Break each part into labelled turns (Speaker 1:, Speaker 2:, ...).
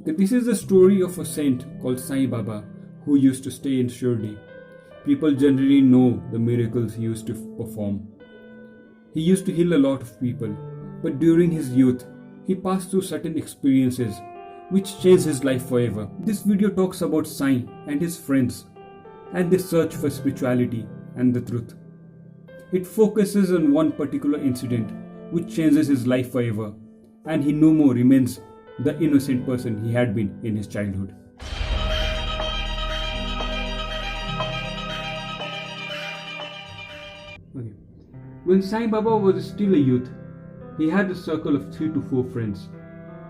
Speaker 1: Okay, this is the story of a saint called Sai Baba who used to stay in Shridi. People generally know the miracles he used to perform. He used to heal a lot of people, but during his youth, he passed through certain experiences which changed his life forever. This video talks about Sai and his friends and their search for spirituality and the truth. It focuses on one particular incident which changes his life forever, and he no more remains the innocent person he had been in his childhood. Okay. When Sai Baba was still a youth, he had a circle of 3 to 4 friends,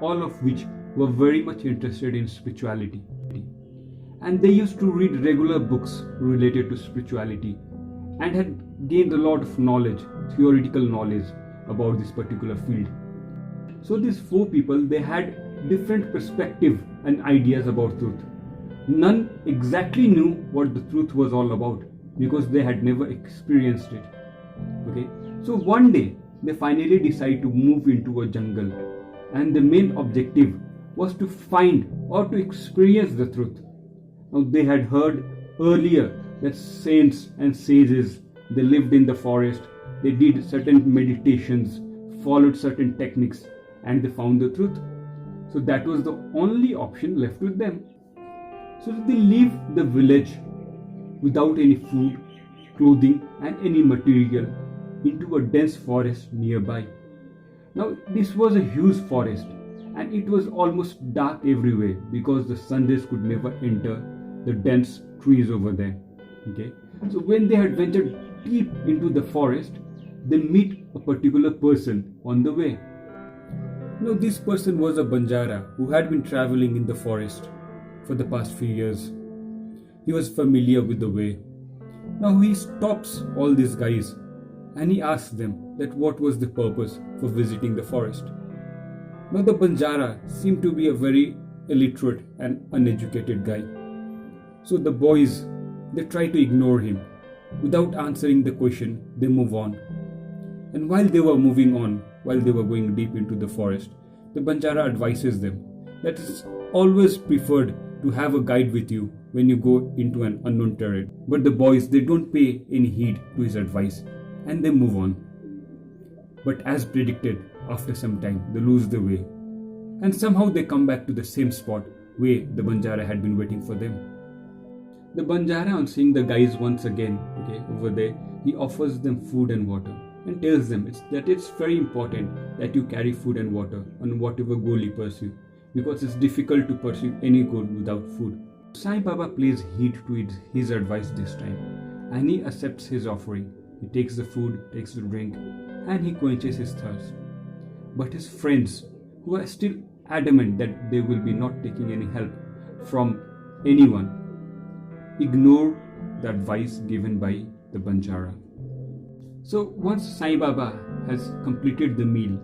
Speaker 1: all of which were very much interested in spirituality. And they used to read regular books related to spirituality and had gained a lot of knowledge, theoretical knowledge about this particular field. So these 4 people, they had different perspective and ideas about truth. None exactly knew what the truth was all about because they had never experienced it. Okay, so one day they finally decide to move into a jungle, and the main objective was to find or to experience the truth. Now they had heard earlier that saints and sages, they lived in the forest, they did certain meditations, followed certain techniques, and they found the truth. So that was the only option left with them. So they leave the village without any food, clothing and any material into a dense forest nearby. Now this was a huge forest and it was almost dark everywhere because the sun rays could never enter the dense trees over there. Okay, so when they had ventured deep into the forest, they meet a particular person on the way. Now this person was a Banjara who had been traveling in the forest for the past few years. He was familiar with the way. Now he stops all these guys and he asks them that what was the purpose for visiting the forest. Now the Banjara seemed to be a very illiterate and uneducated guy. So the boys, they try to ignore him. Without answering the question, they move on. And while they were moving on, while they were going deep into the forest, the Banjara advises them that it's always preferred to have a guide with you when you go into an unknown terrain. But the boys, they don't pay any heed to his advice and they move on. But as predicted, after some time, they lose the way. And somehow they come back to the same spot where the Banjara had been waiting for them. The Banjara, on seeing the guys once again, over there, he offers them food and water and tells them that it's very important that you carry food and water on whatever goal you pursue, because it's difficult to pursue any goal without food. Sai Baba plays heed to his advice this time and he accepts his offering. He takes the food, takes the drink and he quenches his thirst. But his friends, who are still adamant that they will be not taking any help from anyone, ignore the advice given by the Banjara. So once Sai Baba has completed the meal,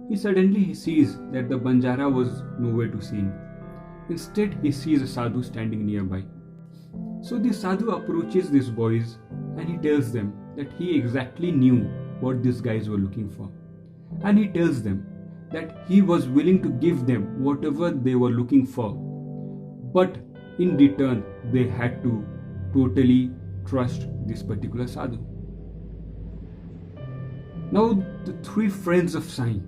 Speaker 1: he suddenly sees that the Banjara was nowhere to see. Instead, he sees a sadhu standing nearby. So the sadhu approaches these boys and he tells them that he exactly knew what these guys were looking for. And he tells them that he was willing to give them whatever they were looking for. But in return, they had to totally trust this particular sadhu. Now the 3 friends of Sai,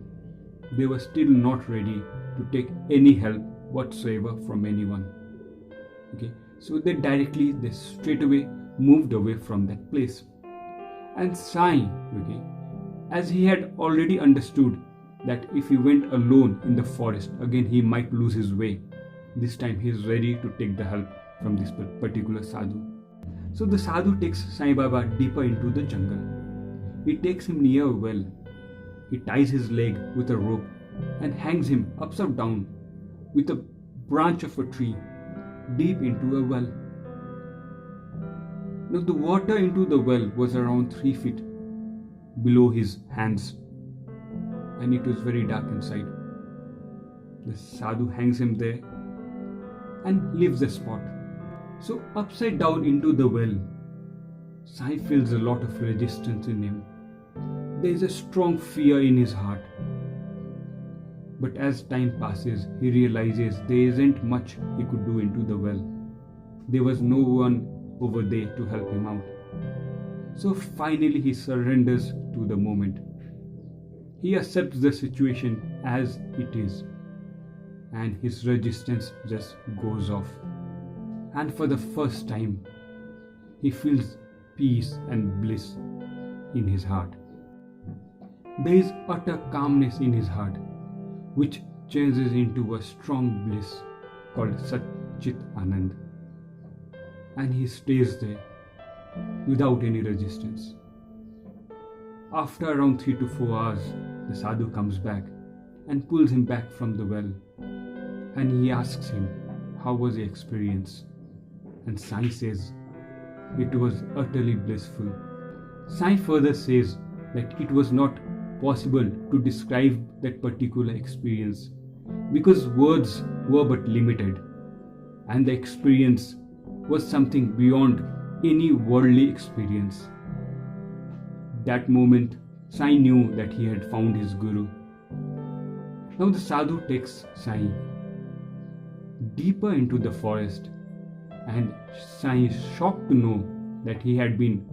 Speaker 1: they were still not ready to take any help whatsoever from anyone. Okay, so they straight away moved away from that place. And Sai, as he had already understood that if he went alone in the forest, again he might lose his way. This time he is ready to take the help from this particular sadhu. So the sadhu takes Sai Baba deeper into the jungle. He takes him near a well. He ties his leg with a rope and hangs him upside down with a branch of a tree deep into a well. Now the water into the well was around 3 feet below his hands and it was very dark inside. The sadhu hangs him there and leaves the spot. So upside down into the well, Sai feels a lot of resistance in him. There is a strong fear in his heart. But as time passes, he realizes there isn't much he could do into the well. There was no one over there to help him out. So finally he surrenders to the moment. He accepts the situation as it is, and his resistance just goes off. And for the first time, he feels peace and bliss in his heart. There is utter calmness in his heart, which changes into a strong bliss called Sat-Chit Anand. And he stays there without any resistance. After around 3 to 4 hours, the sadhu comes back and pulls him back from the well. And he asks him, how was the experience? And Sai says, it was utterly blissful. Sai further says that it was not possible to describe that particular experience because words were but limited, and the experience was something beyond any worldly experience. That moment, Sai knew that he had found his guru. Now the sadhu takes Sai deeper into the forest, and Sai is shocked to know that he had been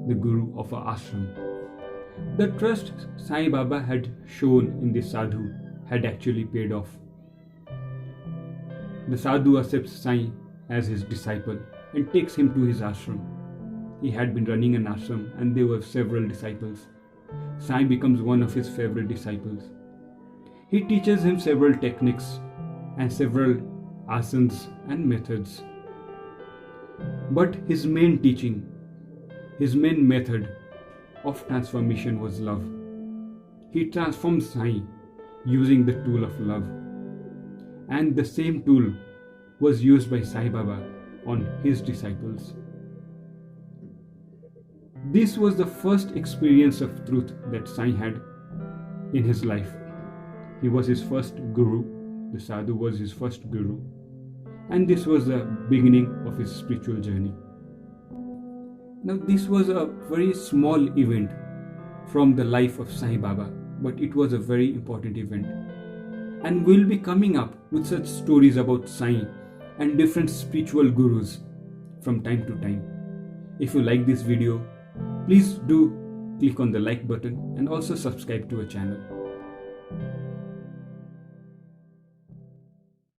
Speaker 1: the guru of an ashram. The trust Sai Baba had shown in the sadhu had actually paid off. The sadhu accepts Sai as his disciple and takes him to his ashram. He had been running an ashram and there were several disciples. Sai becomes one of his favorite disciples. He teaches him several techniques and several asanas and methods. But his main teaching, his main method of transformation was love. He transforms Sai using the tool of love. And the same tool was used by Sai Baba on his disciples. This was the first experience of truth that Sai had in his life. He was his first guru. The sadhu was his first guru. And this was the beginning of his spiritual journey. Now this was a very small event from the life of Sai Baba, but it was a very important event. And we'll be coming up with such stories about Sai and different spiritual gurus from time to time. If you like this video, please do click on the like button and also subscribe to our channel.